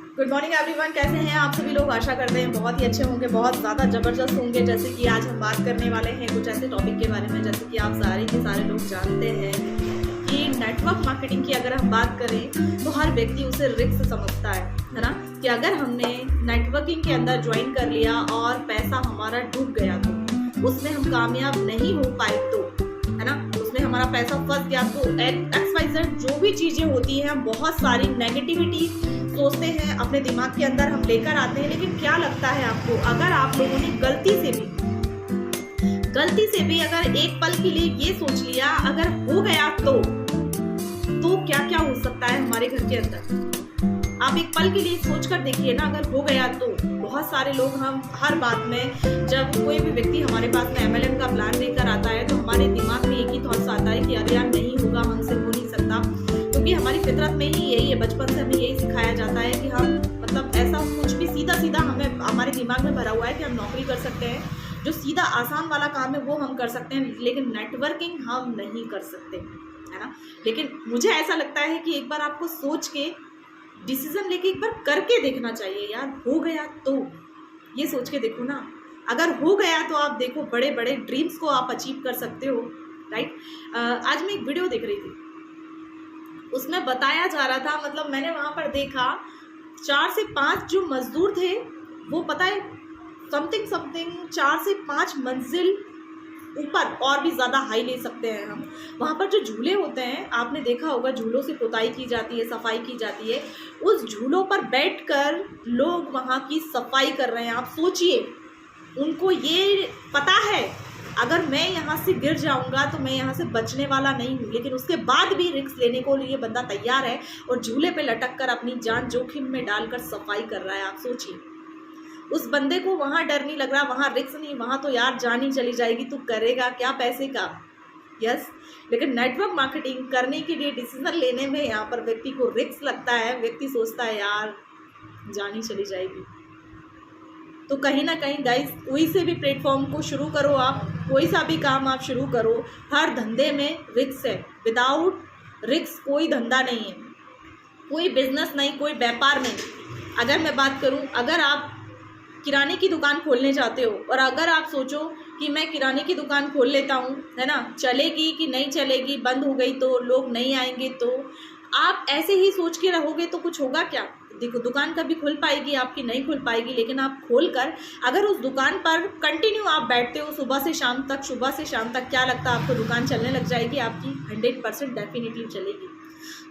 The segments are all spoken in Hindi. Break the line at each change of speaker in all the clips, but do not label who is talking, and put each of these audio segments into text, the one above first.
गुड मॉर्निंग एवरीवन, कैसे हैं आप सभी लोग। आशा करते हैं बहुत ही अच्छे होंगे, बहुत ज़्यादा ज़बरदस्त होंगे। जैसे कि आज हम बात करने वाले हैं कुछ ऐसे टॉपिक के बारे में, जैसे कि आप सारे के सारे लोग जानते हैं कि नेटवर्क मार्केटिंग की अगर हम बात करें तो हर व्यक्ति उसे रिस्क समझता है ना। कि अगर हमने नेटवर्किंग के अंदर ज्वाइन कर लिया और पैसा हमारा डूब गया तो उसमें हम कामयाब नहीं हो पाए तो, है ना, उसमें हमारा पैसा फंस गया तो XYZ जो भी चीज़ें होती हैं, हम बहुत सारी नेगेटिविटी सोचते हैं, अपने दिमाग के अंदर हम लेकर आते हैं। लेकिन क्या लगता है आपको, अगर आप लोगों ने गलती से भी अगर एक पल के लिए ये सोच लिया अगर हो गया तो क्या क्या हो सकता है हमारे घर के अंदर। आप एक पल के लिए सोच कर देखिए ना, अगर हो गया तो। बहुत सारे लोग, हम हर बात में, जब कोई भी व्यक्ति हमारे पास में MLM का प्लान लेकर आता है तो हमारे दिमाग में एक ही थॉट्स आता है कि अरे यार नहीं होगा, हमसे हो नहीं सकता। क्योंकि हमारी फितरत में ही यही है, बचपन से हमें यही सिखाया जाता है कि हम, मतलब ऐसा कुछ भी सीधा हमें हमारे दिमाग में भरा हुआ है कि हम नौकरी कर सकते हैं, जो सीधा आसान वाला काम है वो हम कर सकते हैं, लेकिन नेटवर्किंग हम नहीं कर सकते, है ना। लेकिन मुझे ऐसा लगता है कि एक बार आपको सोच के डिसीजन लेके एक बार करके देखना चाहिए। यार हो गया तो ये सोच के देखो ना, अगर हो गया तो आप देखो बड़े बड़े ड्रीम्स को आप अचीव कर सकते हो, राइट। आज मैं एक वीडियो देख रही थी, उसमें बताया जा रहा था, मतलब मैंने वहाँ पर देखा 4 से 5 जो मजदूर थे वो, पता है, समथिंग 4 से 5 मंजिल ऊपर और भी ज़्यादा हाई ले सकते हैं हम। वहाँ पर जो झूले होते हैं, आपने देखा होगा, झूलों से पुताई की जाती है, सफाई की जाती है। उस झूलों पर बैठकर लोग वहाँ की सफाई कर रहे हैं। आप सोचिए, उनको ये पता है अगर मैं यहाँ से गिर जाऊँगा तो मैं यहाँ से बचने वाला नहीं हूँ, लेकिन उसके बाद भी रिस्क लेने को लिए बंदा तैयार है और झूले पे लटक कर अपनी जान जोखिम में डालकर सफाई कर रहा है। आप सोचिए, उस बंदे को वहाँ डर नहीं लग रहा, वहाँ रिस्क नहीं, वहाँ तो यार जान ही चली जाएगी, तो करेगा क्या पैसे का। यस, लेकिन नेटवर्क मार्केटिंग करने के लिए डिसीजन लेने में यहाँ पर व्यक्ति को रिस्क लगता है। व्यक्ति सोचता है यार जान ही चली जाएगी। तो कहीं ना कहीं गाइस, कोई से भी प्लेटफॉर्म को शुरू करो, आप कोई सा भी काम आप शुरू करो, हर धंधे में रिस्क है। विदाउट रिस्क कोई धंधा नहीं है, कोई बिजनेस नहीं, कोई व्यापार नहीं। अगर मैं बात करूं, अगर आप किराने की दुकान खोलने चाहते हो और अगर आप सोचो कि मैं किराने की दुकान खोल लेता हूँ, है ना, चलेगी कि नहीं चलेगी, बंद हो गई तो, लोग नहीं आएंगे तो, आप ऐसे ही सोच के रहोगे तो कुछ होगा क्या। देखो, दुकान कभी खुल पाएगी आपकी, नहीं खुल पाएगी, लेकिन आप खोलकर अगर उस दुकान पर कंटिन्यू आप बैठते हो सुबह से शाम तक, क्या लगता है आपको दुकान चलने लग जाएगी आपकी? 100% डेफिनेटली चलेगी।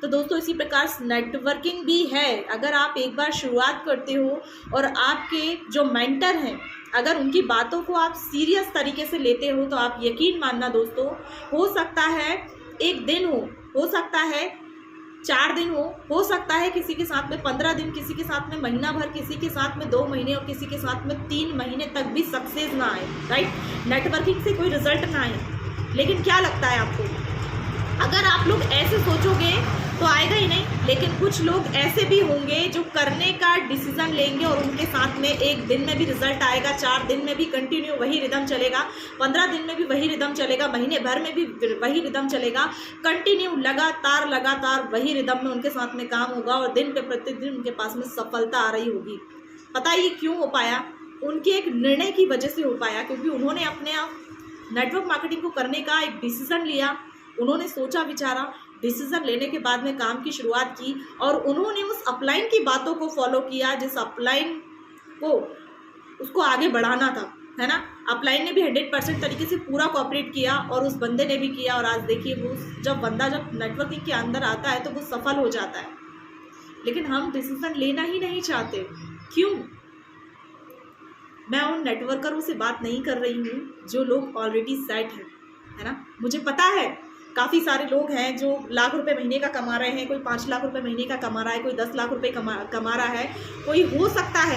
तो दोस्तों, इसी प्रकार नेटवर्किंग भी है। अगर आप एक बार शुरुआत करते हो और आपके जो मेंटर हैं, अगर उनकी बातों को आप सीरियस तरीके से लेते हो तो आप यकीन मानना दोस्तों, हो सकता है एक दिन हो सकता है 4 दिन हो सकता है किसी के साथ में 15 दिन, किसी के साथ में महीना भर, किसी के साथ में 2 महीने और किसी के साथ में 3 महीने तक भी सक्सेस ना आए, राइट। नेटवर्किंग से कोई रिजल्ट ना आए। लेकिन क्या लगता है आपको, अगर आप लोग ऐसे सोचोगे तो आएगा ही नहीं। लेकिन कुछ लोग ऐसे भी होंगे जो करने का डिसीजन लेंगे और उनके साथ में एक दिन में भी रिजल्ट आएगा, 4 दिन में भी कंटिन्यू वही रिदम चलेगा, 15 दिन में भी वही रिदम चलेगा, महीने भर में भी वही रिदम चलेगा, कंटिन्यू लगातार वही रिदम में उनके साथ में काम होगा और दिन पे प्रतिदिन उनके पास में सफलता आ रही होगी। पता है ये क्यों हो पाया? उनके एक निर्णय की वजह से हो पाया, क्योंकि उन्होंने अपने आप नेटवर्क मार्केटिंग को करने का एक डिसीजन लिया, उन्होंने सोचा विचारा, डिसीजन लेने के बाद में काम की शुरुआत की और उन्होंने उस अपलाइन की बातों को फॉलो किया, जिस अपलाइन को उसको आगे बढ़ाना था, है ना। अपलाइन ने भी 100% तरीके से पूरा कोऑपरेट किया और उस बंदे ने भी किया। और आज देखिए, वो जब नेटवर्किंग के अंदर आता है तो वो सफल हो जाता है। लेकिन हम डिसीजन लेना ही नहीं चाहते, क्यों? मैं उन नेटवर्करों से बात नहीं कर रही हूँ जो लोग ऑलरेडी सेट हैं, है ना। मुझे पता है काफ़ी सारे लोग हैं जो लाख रुपए महीने का कमा रहे हैं, कोई 5 लाख रुपए महीने का कमा रहा है, कोई 10 लाख रुपए कमा रहा है, कोई हो सकता है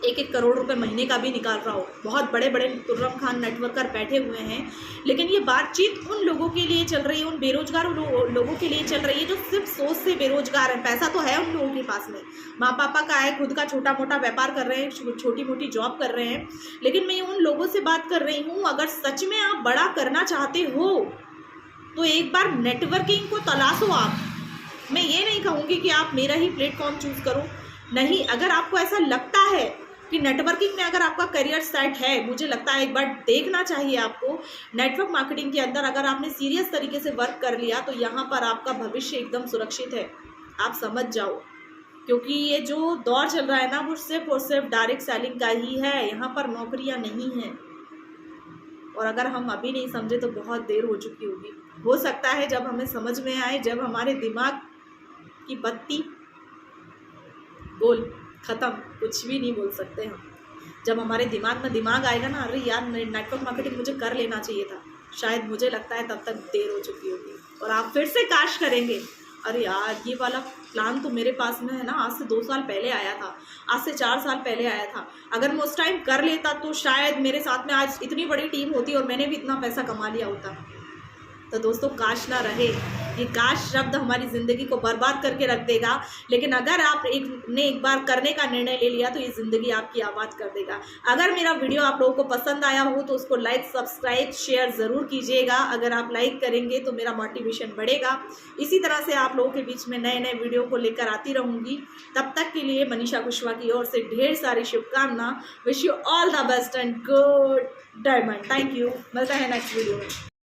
1-1 करोड़ रुपए महीने का भी निकाल रहा हो। बहुत बड़े बड़े तुर्रम खान नेटवर्कर बैठे हुए हैं। लेकिन ये बातचीत उन लोगों के लिए चल रही है, उन बेरोजगार लोगों के लिए चल रही है जो सिर्फ सोच से बेरोजगार है। पैसा तो है उन लोगों के पास में, माँ पापा का है, खुद का छोटा मोटा व्यापार कर रहे हैं, छोटी मोटी जॉब कर रहे हैं। लेकिन मैं उन लोगों से बात कर रही हूँ, अगर सच में आप बड़ा करना चाहते हो तो एक बार नेटवर्किंग को तलाशो आप। मैं ये नहीं कहूँगी कि आप मेरा ही प्लेटफॉर्म चूज़ करो, नहीं। अगर आपको ऐसा लगता है कि नेटवर्किंग में अगर आपका करियर सेट है, मुझे लगता है एक बार देखना चाहिए आपको। नेटवर्क मार्केटिंग के अंदर अगर आपने सीरियस तरीके से वर्क कर लिया तो यहाँ पर आपका भविष्य एकदम सुरक्षित है, आप समझ जाओ। क्योंकि ये जो दौर चल रहा है ना, वो सिर्फ और सिर्फ डायरेक्ट सेलिंग का ही है, यहाँ पर नौकरियाँ नहीं हैं। और अगर हम अभी नहीं समझे तो बहुत देर हो चुकी होगी। हो सकता है जब हमें समझ में आए, जब हमारे दिमाग की बत्ती गोल ख़त्म, कुछ भी नहीं बोल सकते हम। जब हमारे दिमाग में दिमाग आएगा ना, अरे यार नेटवर्क मार्केटिंग मुझे कर लेना चाहिए था, शायद मुझे लगता है तब तक देर हो चुकी होगी और आप फिर से काश करेंगे, अरे यार ये वाला प्लान तो मेरे पास में है ना, आज से 2 साल पहले आया था, आज से 4 साल पहले आया था। अगर मैं उस टाइम कर लेता तो शायद मेरे साथ में आज इतनी बड़ी टीम होती और मैंने भी इतना पैसा कमा लिया होता। तो दोस्तों, काश ना रहे, ये काश शब्द हमारी ज़िंदगी को बर्बाद करके रख देगा। लेकिन अगर आप एक बार करने का निर्णय ले लिया तो ये ज़िंदगी आपकी आबाद कर देगा। अगर मेरा वीडियो आप लोगों को पसंद आया हो तो उसको लाइक, सब्सक्राइब, शेयर ज़रूर कीजिएगा। अगर आप लाइक करेंगे तो मेरा मोटिवेशन बढ़ेगा। इसी तरह से आप लोगों के बीच में नए नए वीडियो को लेकर आती रहूँगी। तब तक के लिए मनीषा कुशवाहा की ओर से ढेर सारी शुभकामना। Wish you all the best and good diamond. Thank you. मिलते हैं नेक्स्ट वीडियो में।